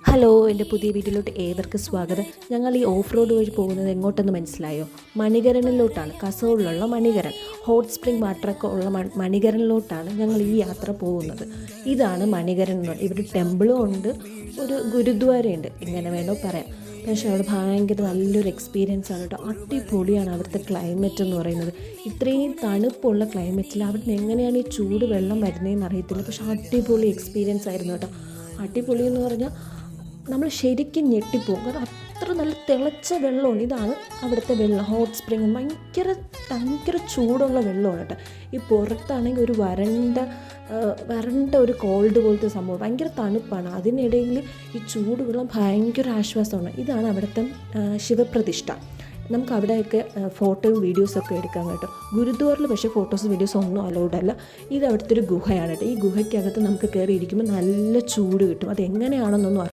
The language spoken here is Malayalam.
ഹലോ, എൻ്റെ പുതിയ വീഡിയോയിലോട്ട് ഏവർക്കും സ്വാഗതം. ഞങ്ങൾ ഈ ഓഫ് റോഡ് വഴി പോകുന്നത് എങ്ങോട്ടെന്ന് മനസ്സിലായോ? മണികരണിലോട്ടാണ്. കാസർഗോഡിലുള്ള മണികരൺ ഹോട്ട് സ്പ്രിംഗ് വാട്ടറൊക്കെ ഉള്ള മണികരണിലോട്ടാണ് ഞങ്ങൾ ഈ യാത്ര പോകുന്നത്. ഇതാണ് മണികരൺ എന്ന് പറയുന്നത്. ഇവിടെ ടെമ്പിളും ഉണ്ട്, ഒരു ഗുരുദ്വാരയുണ്ട്, ഇങ്ങനെ വേണോ പറയാം. പക്ഷേ അവിടെ ഭയങ്കര നല്ലൊരു എക്സ്പീരിയൻസ് ആണ് കേട്ടോ. അടിപൊളിയാണ് അവിടുത്തെ ക്ലൈമറ്റ് എന്ന് പറയുന്നത്. ഇത്രയും തണുപ്പുള്ള ക്ലൈമറ്റിൽ അവിടെ എങ്ങനെയാണ് ഈ ചൂട് വെള്ളം വരുന്നതെന്ന് അറിയത്തില്ല. പക്ഷേ അടിപൊളി എക്സ്പീരിയൻസ് ആയിരുന്നു കേട്ടോ. അടിപൊളി എന്ന് പറഞ്ഞാൽ നമ്മൾ ശരിക്കും ഞെട്ടിപ്പോകും. കാരണം അത്ര നല്ല തിളച്ച വെള്ളമാണ്. ഇതാണ് അവിടുത്തെ വെള്ളം, ഹോട്ട് സ്പ്രിങ്. ഭയങ്കര ചൂടുള്ള വെള്ളമാണ് കേട്ടോ. ഈ പുറത്താണെങ്കിൽ ഒരു വരണ്ട ഒരു കോൾഡ് പോലത്തെ സംഭവം, ഭയങ്കര തണുപ്പാണ്. അതിനിടയിൽ ഈ ചൂട് വെള്ളം ഭയങ്കര ആശ്വാസമാണ്. ഇതാണ് അവിടുത്തെ ശിവപ്രതിഷ്ഠ. നമുക്ക് അവിടെയൊക്കെ ഫോട്ടോയും വീഡിയോസൊക്കെ എടുക്കാം കേട്ടോ. ഗുരുദ്വാറിൽ പക്ഷേ ഫോട്ടോസ് വീഡിയോസ് ഒന്നും അലൗഡ് അല്ല. ഇത് അവിടുത്തെ ഒരു ഗുഹയാണ് കേട്ടോ. ഈ ഗുഹയ്ക്കകത്ത് നമുക്ക് കയറിയിരിക്കുമ്പോൾ നല്ല ചൂട് കിട്ടും. അതെങ്ങനെയാണെന്നൊന്നും